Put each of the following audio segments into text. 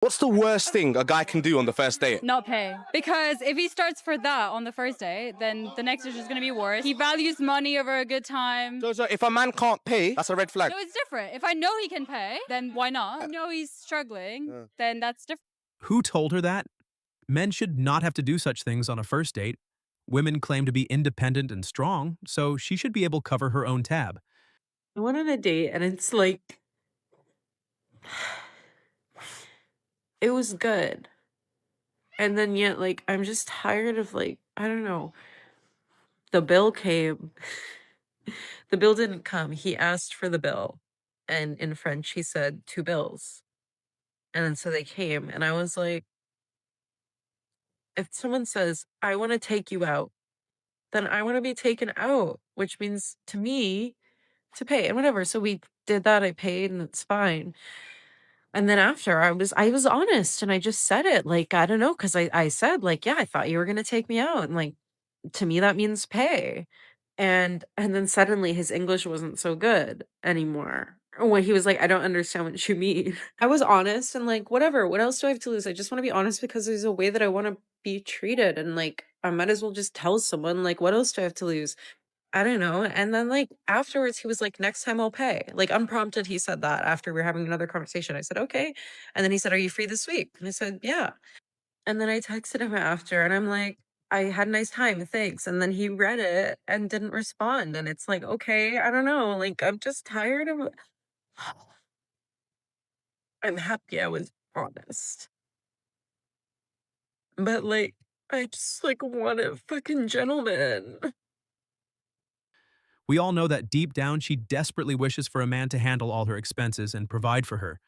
What's the worst thing a guy can do on the first date? Not pay. Because if he starts for that on the first date, then the next is just going to be worse. He values money over a good time. So if a man can't pay, that's a red flag. No, it's different. If I know he can pay, then why not? If I know he's struggling, then that's different. Who told her that? Men should not have to do such things on a first date. Women claim to be independent and strong, so she should be able to cover her own tab. I went on a date and it's like, it was good. And then yet, like, I'm just tired of, like, I don't know. The bill came. The bill didn't come. He asked for the bill. And in French, he said 2 bills. And then so they came. And I was like, if someone says, I want to take you out, then I want to be taken out, which means to me to pay and whatever. So we did that. I paid and it's fine. And then after I was honest and I just said it, like, I don't know, because I said, like, yeah, I thought you were gonna take me out. And like, to me, that means pay. And then suddenly his English wasn't so good anymore. When he was like, I don't understand what you mean. I was honest and like, whatever, what else do I have to lose? I just want to be honest because there's a way that I want to be treated. And like, I might as well just tell someone, like, what else do I have to lose? I don't know. And then like afterwards, he was like, next time I'll pay. Like unprompted, he said that after we were having another conversation. I said, okay. And then he said, are you free this week? And I said, yeah. And then I texted him after and I'm like, I had a nice time, thanks. And then he read it and didn't respond. And it's like, okay, I don't know. Like, I'm just tired of I'm happy I was honest. But like, I just like want a fucking gentleman. We all know that deep down she desperately wishes for a man to handle all her expenses and provide for her.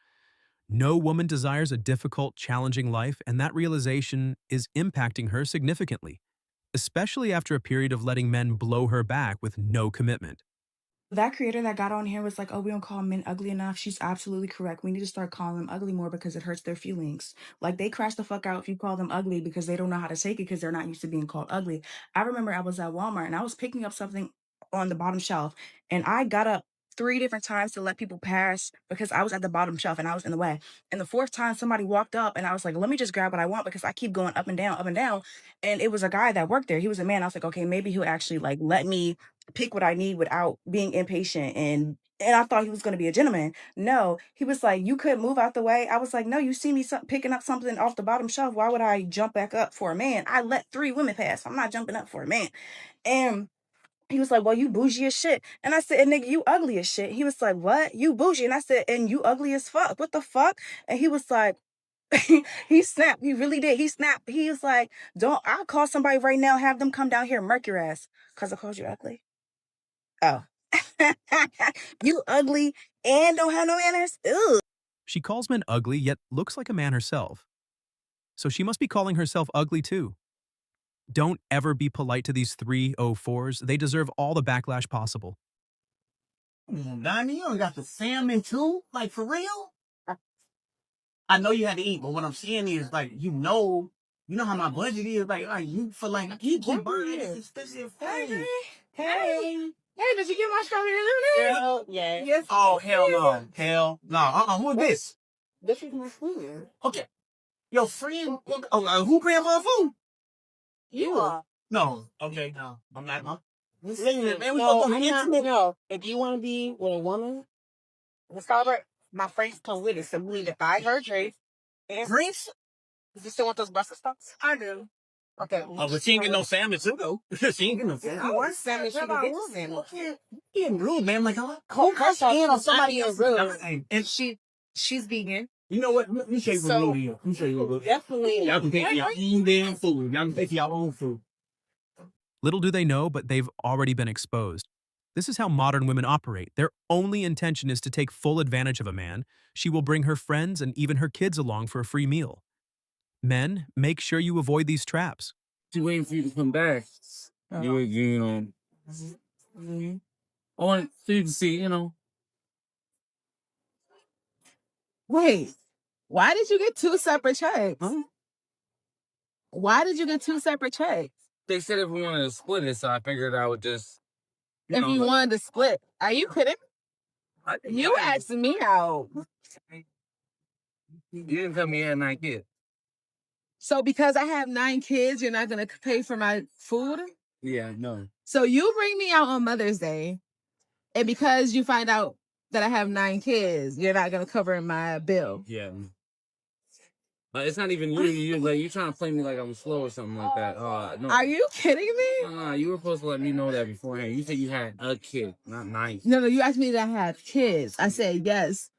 No woman desires a difficult, challenging life, and that realization is impacting her significantly, especially after a period of letting men blow her back with no commitment. That creator that got on here was like, oh, we don't call men ugly enough. She's absolutely correct. We need to start calling them ugly more because it hurts their feelings. Like, they crash the fuck out if you call them ugly because they don't know how to take it because they're not used to being called ugly. I remember I was at Walmart and I was picking up something on the bottom shelf and I got up 3 different times to let people pass because I was at the bottom shelf and I was in the way. And the 4th time somebody walked up and I was like, let me just grab what I want because I keep going up and down, up and down. And it was a guy that worked there. He was a man. I was like, okay, maybe he'll actually like let me pick what I need without being impatient. And I thought he was going to be a gentleman. No, he was like, you could move out the way. I was like, no, you see me picking up something off the bottom shelf. Why would I jump back up for a man? I let 3 women pass. I'm not jumping up for a man. And he was like, well, you bougie as shit. And I said, and nigga, you ugly as shit. He was like, what? You bougie. And I said, and you ugly as fuck. What the fuck? And he was like, he snapped. He really did. He snapped. He was like, I'll call somebody right now, have them come down here and murk your ass. Because I called you ugly. Oh. You ugly and don't have no manners? Ugh. She calls men ugly, yet looks like a man herself. So she must be calling herself ugly too. Don't ever be polite to these 304s. They deserve all the backlash possible. Donnie, you don't got the salmon too? Like, for real? I know you had to eat, but what I'm saying is, like, you know how my budget is. Like you for like, you can buy this expensive food. Hey, did you get my strawberry lemonade? Hell yeah. Yes. Oh, hell no. Hell no. Who is this? This is my friend. Okay. Your friend? Who paying for food? You are. No. Okay, no. I'm not. Huh? Listen, Man, we no, gonna I'm go not, intimate. no. If you want to be with a woman, the Starbucks, my friends come with it. So we need to buy her drinks. Drinks? You still want those busted stops? I do. Okay. Oh, but she ain't get no salmon too, though. She ain't get no salmon. If you want salmon, she can get you salmon. Okay. You getting rude, man. Like, Who cuts in on somebody else? rude? And She's vegan. you know what? Let me show you what So, rude is. Let me show you what rude is. Definitely. Y'all can pay for your own damn food. Y'all can pay for your own food. Little do they know, but they've already been exposed. This is how modern women operate. Their only intention is to take full advantage of a man. She will bring her friends and even her kids along for a free meal. Men, make sure you avoid these traps. She waiting for you to come back. You know. I want you to see, you know. Wait, why did you get 2 separate checks? Huh? Why did you get 2 separate checks? They said if we wanted to split it, so I figured I would just. If you wanted to split, are you kidding? You asked me out. You didn't tell me you had 9 kids. So because I have 9 kids, you're not gonna pay for my food? Yeah, no. So you bring me out on Mother's Day, and because you find out that I have 9 kids, you're not gonna cover my bill. Yeah. But it's not even you. You're trying to play me like I'm slow or something like that. No. Are you kidding me? You were supposed to let me know that beforehand. You said you had a kid, not 9. No, you asked me that I had kids. I said yes.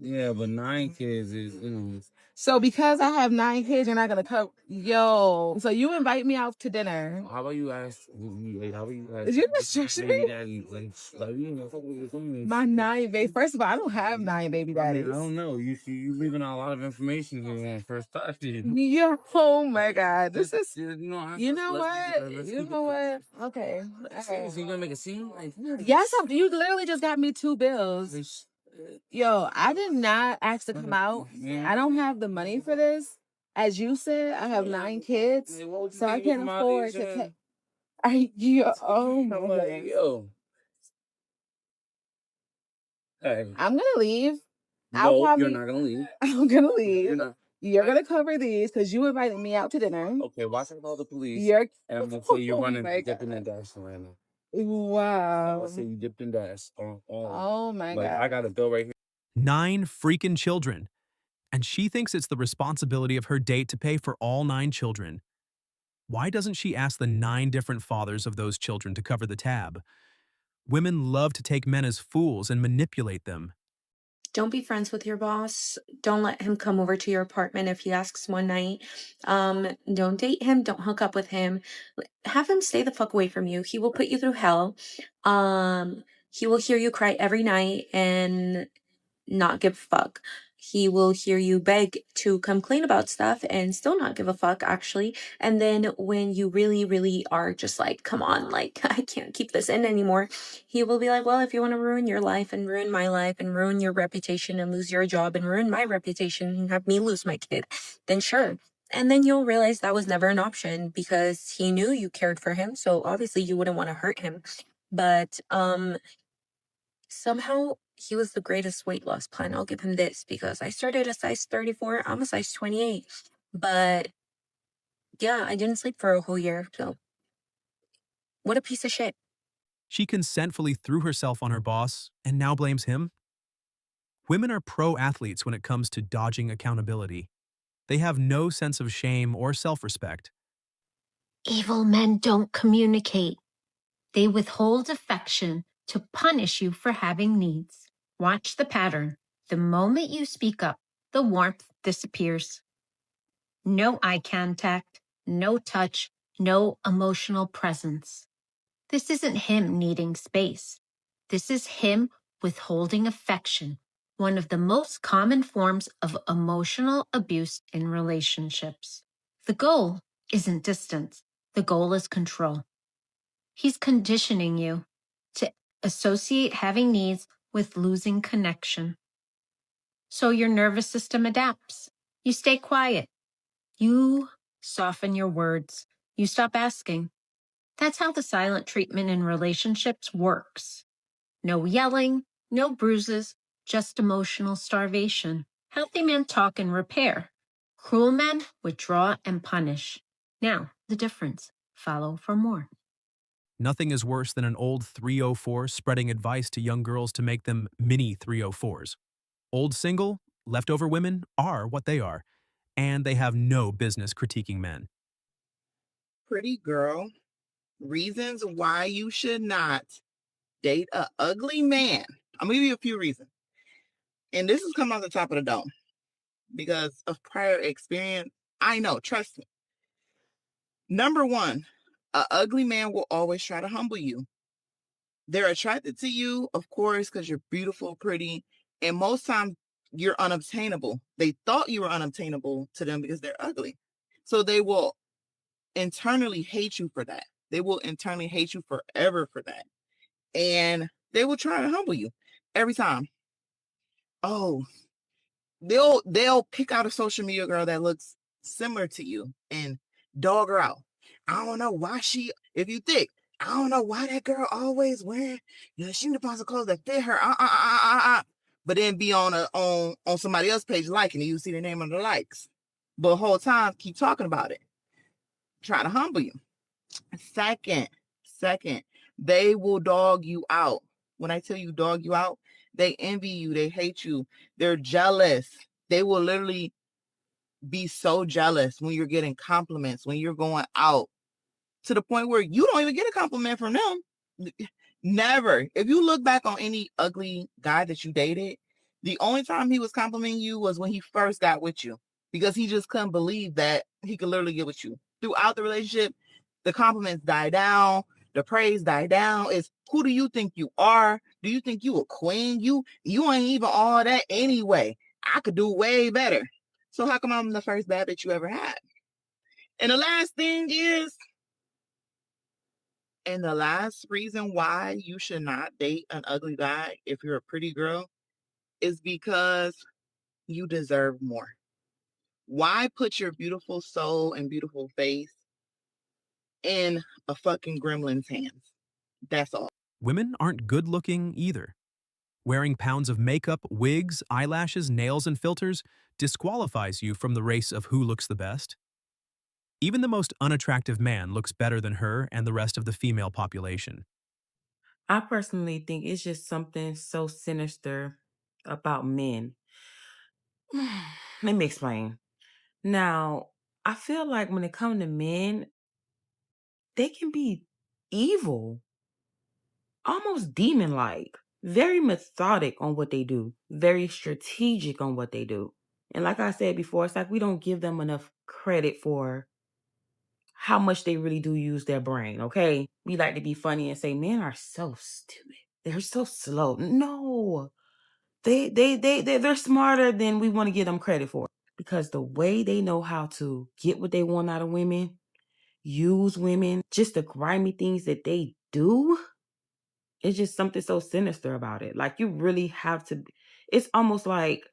Yeah, but 9 kids is, So because I have 9 kids, you're not gonna cover. Yo, so you invite me out to dinner. How about you ask? Is you restriction me? My 9 baby. First of all, I don't have 9 baby daddies. I don't know. You leaving out a lot of information here on first time. Yeah. Oh my God. This is. You know You know what? You know what? Okay. All right. So you gonna make a scene? Yes, you literally just got me 2 bills. Yo, I did not ask to come out. I don't have the money for this. As you said, I have 9 kids, so I can't afford to pay. Oh my God. Yo. Hey. I'm gonna leave. No, you're not gonna leave. I'm gonna leave. You're not. You're gonna cover these because you invited me out to dinner. Okay, watch out call the police. You're. And I'm gonna say you're running, my dipping and dashing right now. Wow. I'm gonna say you dipped and dashed. Oh my like, God. I got a bill right here. 9 freaking children. And she thinks it's the responsibility of her date to pay for all 9 children. Why doesn't she ask the 9 different fathers of those children to cover the tab? Women love to take men as fools and manipulate them. Don't be friends with your boss. Don't let him come over to your apartment if he asks one night. Don't date him. Don't hook up with him. Have him stay the fuck away from you. He will put you through hell. He will hear you cry every night and not give a fuck. He will hear you beg to complain about stuff and still not give a fuck, actually. And then when you really, really are just like, come on, like, I can't keep this in anymore, he will be like, well, if you want to ruin your life and ruin my life and ruin your reputation and lose your job and ruin my reputation and have me lose my kid, then sure. And then you'll realize that was never an option because he knew you cared for him. So obviously you wouldn't want to hurt him. But somehow he was the greatest weight loss plan. I'll give him this because I started a size 34. I'm a size 28. But yeah, I didn't sleep for a whole year. So what a piece of shit. She consentfully threw herself on her boss and now blames him? Women are pro-athletes when it comes to dodging accountability. They have no sense of shame or self-respect. Evil men don't communicate. They withhold affection to punish you for having needs. Watch the pattern. The moment you speak up, the warmth disappears. No eye contact, no touch, no emotional presence. This isn't him needing space. This is him withholding affection, one of the most common forms of emotional abuse in relationships. The goal isn't distance. The goal is control. He's conditioning you to associate having needs with losing connection. So your nervous system adapts. You stay quiet. You soften your words. You stop asking. That's how the silent treatment in relationships works. No yelling, no bruises, just emotional starvation. Healthy men talk and repair. Cruel men withdraw and punish. Now, the difference. Follow for more. Nothing is worse than an old 304 spreading advice to young girls to make them mini 304s. Old single, leftover women are what they are, and they have no business critiquing men. Pretty girl, reasons why you should not date a ugly man. I'm gonna give you a few reasons. And this is coming off the top of the dome because of prior experience. I know, trust me. Number one, an ugly man will always try to humble you. They're attracted to you, of course, because you're beautiful, pretty, and most times you're unobtainable. They thought you were unobtainable to them because they're ugly. So they will internally hate you for that. They will internally hate you forever for that. And they will try to humble you every time. Oh, they'll pick out a social media girl that looks similar to you and dog her out. I don't know why if you thick, I don't know why that girl always wearing, she need to find some clothes that fit her. but then be on somebody else's page liking it. You see the name of the likes. But the whole time, keep talking about it. Try to humble you. Second, they will dog you out. When I tell you dog you out, they envy you. They hate you. They're jealous. They will literally be so jealous when you're getting compliments, when you're going out, to the point where you don't even get a compliment from them. Never. If you look back on any ugly guy that you dated, the only time he was complimenting you was when he first got with you, because he just couldn't believe that he could literally get with you. Throughout the relationship, the compliments die down, the praise die down. It's, who do you think you are? Do you think you a queen? You ain't even all that anyway. I could do way better. So how come I'm the first bad bitch you ever had? And the last thing is, and the last reason why you should not date an ugly guy if you're a pretty girl is because you deserve more. Why put your beautiful soul and beautiful face in a fucking gremlin's hands? That's all. Women aren't good-looking either. Wearing pounds of makeup, wigs, eyelashes, nails, and filters disqualifies you from the race of who looks the best. Even the most unattractive man looks better than her and the rest of the female population. I personally think it's just something so sinister about men. Let me explain. Now, I feel like when it comes to men, they can be evil, almost demon-like, very methodic on what they do, very strategic on what they do. And like I said before, it's like we don't give them enough credit for how much they really do use their brain, okay? We like to be funny and say men are so stupid. They're so slow. No. They're smarter than we want to give them credit for, because the way they know how to get what they want out of women, use women, just the grimy things that they do, it's just something so sinister about it. Like, you really have to, it's almost like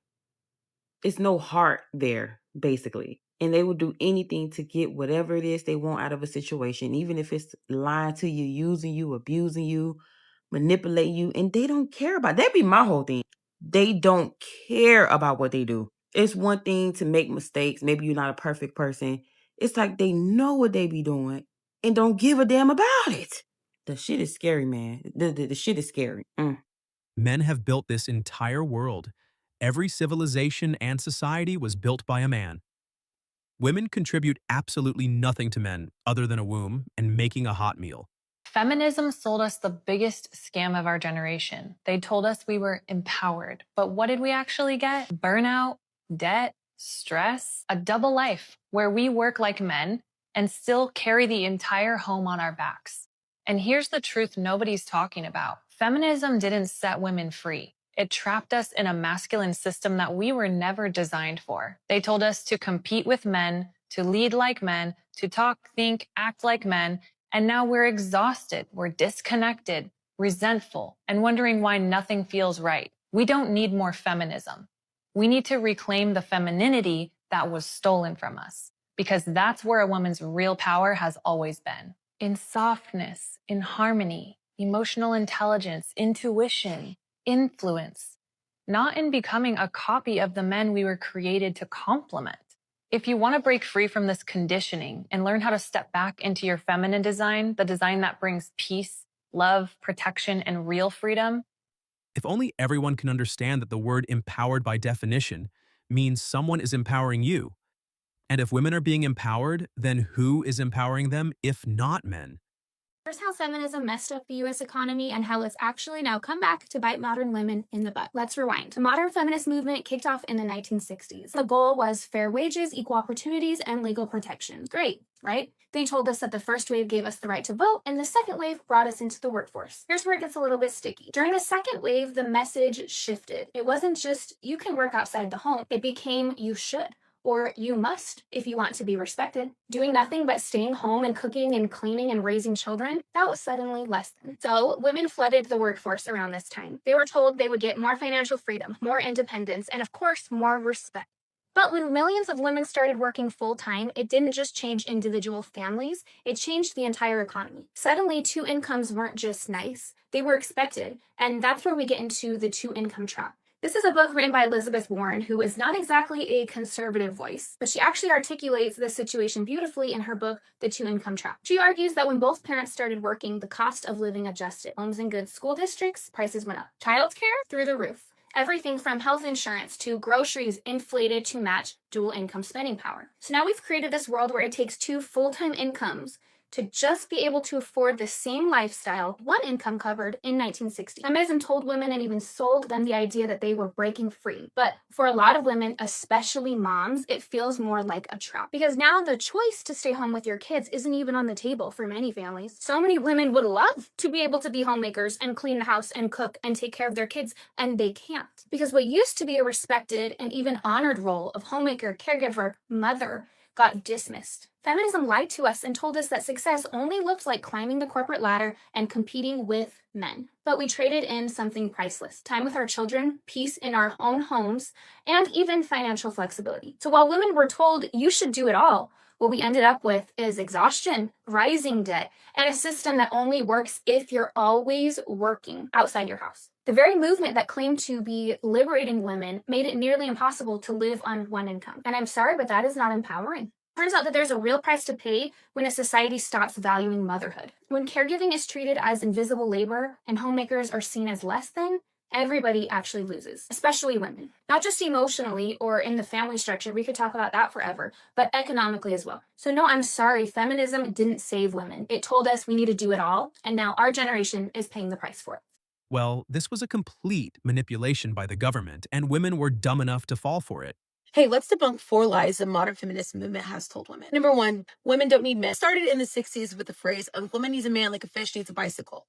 it's no heart there, basically. And they will do anything to get whatever it is they want out of a situation, even if it's lying to you, using you, abusing you, manipulating you, and they don't care about it. That'd be my whole thing. They don't care about what they do. It's one thing to make mistakes. Maybe you're not a perfect person. It's like they know what they be doing and don't give a damn about it. The shit is scary, man. The shit is scary. Men have built this entire world. Every civilization and society was built by a man. Women contribute absolutely nothing to men other than a womb and making a hot meal. Feminism sold us the biggest scam of our generation. They told us we were empowered, but what did we actually get? Burnout, debt, stress, a double life where we work like men and still carry the entire home on our backs. And here's the truth nobody's talking about. Feminism didn't set women free. It trapped us in a masculine system that we were never designed for. They told us to compete with men, to lead like men, to talk, think, act like men, and now we're exhausted, we're disconnected, resentful, and wondering why nothing feels right. We don't need more feminism. We need to reclaim the femininity that was stolen from us, because that's where a woman's real power has always been. In softness, in harmony, emotional intelligence, intuition, influence, not in becoming a copy of the men we were created to complement. If you want to break free from this conditioning and learn how to step back into your feminine design, the design that brings peace, love, protection, and real freedom. If only everyone can understand that the word empowered by definition means someone is empowering you. And if women are being empowered, then who is empowering them if not men? Here's how feminism messed up the U.S. economy and how it's actually now come back to bite modern women in the butt. Let's rewind. The modern feminist movement kicked off in the 1960s. The goal was fair wages, equal opportunities, and legal protection. Great, right? They told us that the first wave gave us the right to vote, and the second wave brought us into the workforce. Here's where it gets a little bit sticky. During the second wave, the message shifted. It wasn't just, you can work outside the home. It became, you should. Or you must if you want to be respected. Doing nothing but staying home and cooking and cleaning and raising children, that was suddenly less than. So women flooded the workforce around this time. They were told they would get more financial freedom, more independence, and of course, more respect. But when millions of women started working full-time, it didn't just change individual families, it changed the entire economy. Suddenly, two incomes weren't just nice, they were expected. And that's where we get into the two-income trap. This is a book written by Elizabeth Warren, who is not exactly a conservative voice, but she actually articulates this situation beautifully in her book, The Two-Income Trap. She argues that when both parents started working, the cost of living adjusted. Homes in good school districts, prices went up. Childcare, through the roof. Everything from health insurance to groceries inflated to match dual income spending power. So now we've created this world where it takes two full-time incomes to just be able to afford the same lifestyle one income covered in 1960. Feminism told women and even sold them the idea that they were breaking free. But for a lot of women, especially moms, it feels more like a trap. Because now the choice to stay home with your kids isn't even on the table for many families. So many women would love to be able to be homemakers and clean the house and cook and take care of their kids, and they can't. Because what used to be a respected and even honored role of homemaker, caregiver, mother got dismissed. Feminism lied to us and told us that success only looked like climbing the corporate ladder and competing with men. But we traded in something priceless: time with our children, peace in our own homes, and even financial flexibility. So while women were told you should do it all, what we ended up with is exhaustion, rising debt, and a system that only works if you're always working outside your house. The very movement that claimed to be liberating women made it nearly impossible to live on one income. And I'm sorry, but that is not empowering. Turns out that there's a real price to pay when a society stops valuing motherhood. When caregiving is treated as invisible labor and homemakers are seen as less than, everybody actually loses, especially women. Not just emotionally or in the family structure, we could talk about that forever, but economically as well. So no, I'm sorry, feminism didn't save women. It told us we need to do it all, and now our generation is paying the price for it. Well, this was a complete manipulation by the government, and women were dumb enough to fall for it. Hey, let's debunk 4 lies the modern feminist movement has told women. Number 1, women don't need men. It started in the 60s with the phrase, a woman needs a man like a fish needs a bicycle,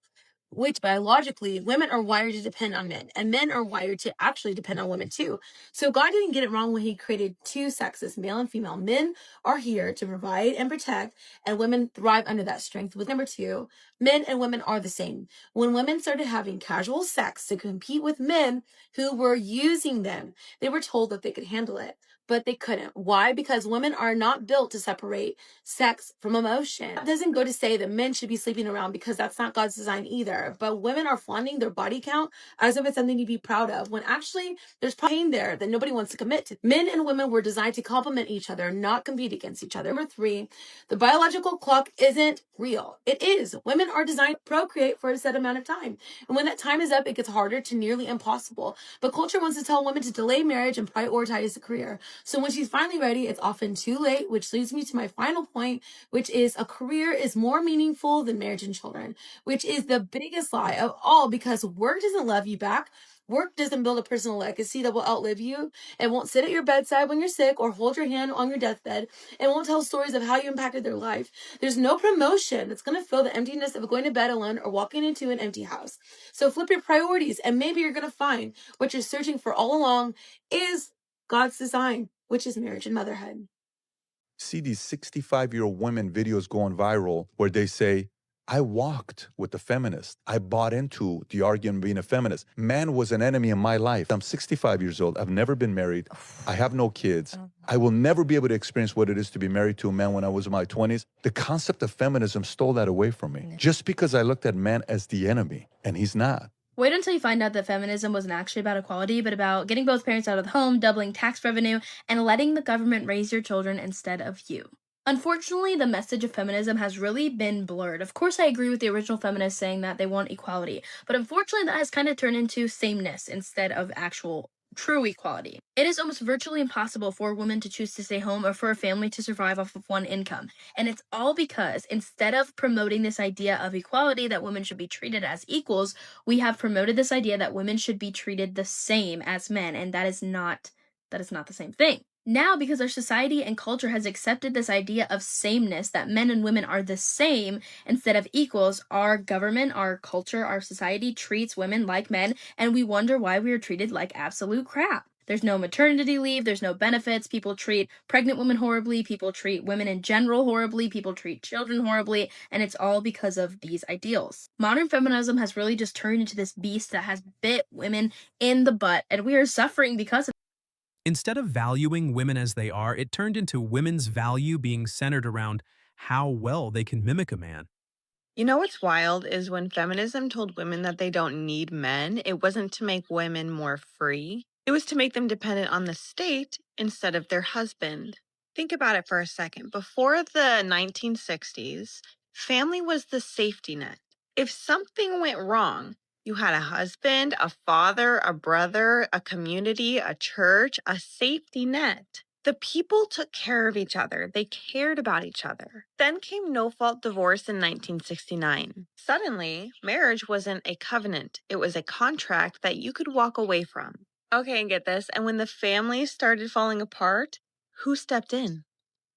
which biologically, women are wired to depend on men, and men are wired to actually depend on women too. So God didn't get it wrong when he created 2 sexes, male and female. Men are here to provide and protect, and women thrive under that strength. With number 2, men and women are the same. When women started having casual sex to compete with men who were using them, they were told that they could handle it, but they couldn't. Why? Because women are not built to separate sex from emotion. That doesn't go to say that men should be sleeping around, because that's not God's design either. But women are flaunting their body count as if it's something to be proud of, when actually there's pain there that nobody wants to commit to. Men and women were designed to complement each other, not compete against each other. Number 3, the biological clock isn't real. It is. Women are designed to procreate for a set amount of time. And when that time is up, it gets harder to nearly impossible. But culture wants to tell women to delay marriage and prioritize a career. So when she's finally ready, it's often too late, which leads me to my final point, which is a career is more meaningful than marriage and children, which is the biggest lie of all, because work doesn't love you back. Work doesn't build a personal legacy that will outlive you. It won't sit at your bedside when you're sick or hold your hand on your deathbed. It won't tell stories of how you impacted their life. There's no promotion that's going to fill the emptiness of going to bed alone or walking into an empty house. So flip your priorities, and maybe you're going to find what you're searching for all along is God's design, which is marriage and motherhood. See these 65-year-old women videos going viral where they say, I walked with the feminist. I bought into the argument of being a feminist. Man was an enemy in my life. I'm 65 years old. I've never been married. I have no kids. I will never be able to experience what it is to be married to a man when I was in my 20s. The concept of feminism stole that away from me. Just because I looked at man as the enemy, and he's not. Wait until you find out that feminism wasn't actually about equality, but about getting both parents out of the home, doubling tax revenue, and letting the government raise your children instead of you. Unfortunately, the message of feminism has really been blurred. Of course, I agree with the original feminists saying that they want equality, but unfortunately that has kind of turned into sameness instead of actual true equality. It is almost virtually impossible for a woman to choose to stay home or for a family to survive off of one income. And it's all because instead of promoting this idea of equality that women should be treated as equals, we have promoted this idea that women should be treated the same as men, and that is not the same thing. Now, because our society and culture has accepted this idea of sameness, that men and women are the same instead of equals, our government, our culture, our society treats women like men, and we wonder why we are treated like absolute crap. There's no maternity leave, there's no benefits, people treat pregnant women horribly, people treat women in general horribly, people treat children horribly, and it's all because of these ideals. Modern feminism has really just turned into this beast that has bit women in the butt, and we are suffering because of it. Instead of valuing women as they are, it turned into women's value being centered around how well they can mimic a man. You know what's wild is when feminism told women that they don't need men, it wasn't to make women more free. It was to make them dependent on the state instead of their husband. Think about it for a second. Before the 1960s, family was the safety net. If something went wrong, you had a husband, a father, a brother, a community, a church, a safety net. The people took care of each other. They cared about each other. Then came no-fault divorce in 1969. Suddenly, marriage wasn't a covenant. It was a contract that you could walk away from. Okay, and get this. And when the family started falling apart, who stepped in?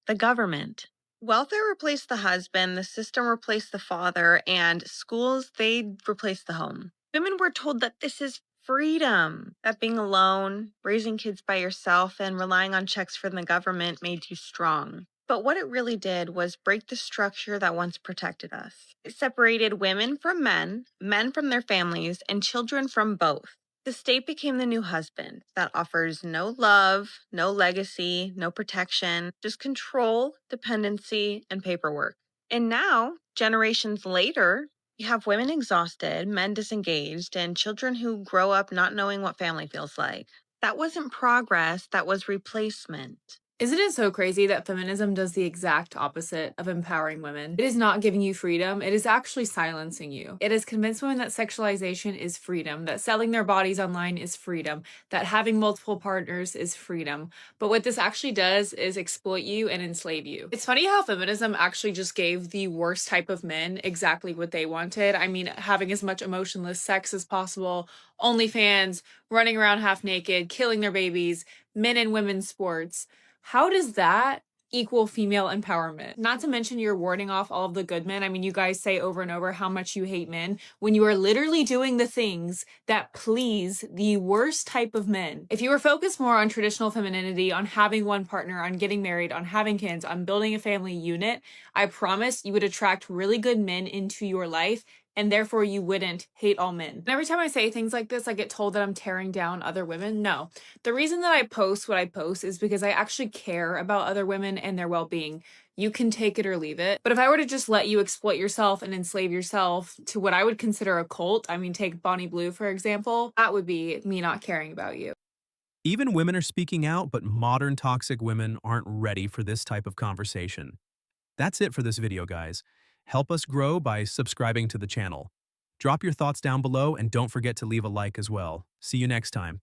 The government. Welfare replaced the husband, the system replaced the father, and schools, they replaced the home. Women were told that this is freedom, that being alone, raising kids by yourself, and relying on checks from the government made you strong. But what it really did was break the structure that once protected us. It separated women from men from their families, and children from both. The state became the new husband that offers no love, no legacy, no protection, just control, dependency, and paperwork. And now, generations later, you have women exhausted, men disengaged, and children who grow up not knowing what family feels like. That wasn't progress, that was replacement. Isn't it so crazy that feminism does the exact opposite of empowering women? It is not giving you freedom, it is actually silencing you. It has convinced women that sexualization is freedom, that selling their bodies online is freedom, that having multiple partners is freedom. But what this actually does is exploit you and enslave you. It's funny how feminism actually just gave the worst type of men exactly what they wanted. I mean, having as much emotionless sex as possible, OnlyFans, running around half naked, killing their babies, men and women's sports. How does that equal female empowerment? Not to mention you're warding off all of the good men. I mean, you guys say over and over how much you hate men when you are literally doing the things that please the worst type of men. If you were focused more on traditional femininity, on having one partner, on getting married, on having kids, on building a family unit, I promise you would attract really good men into your life, and therefore you wouldn't hate all men. And every time I say things like this, I get told that I'm tearing down other women. No. The reason that I post what I post is because I actually care about other women and their well-being. You can take it or leave it. But if I were to just let you exploit yourself and enslave yourself to what I would consider a cult, I mean, take Bonnie Blue, for example, that would be me not caring about you. Even women are speaking out, but modern toxic women aren't ready for this type of conversation. That's it for this video, guys. Help us grow by subscribing to the channel. Drop your thoughts down below and don't forget to leave a like as well. See you next time.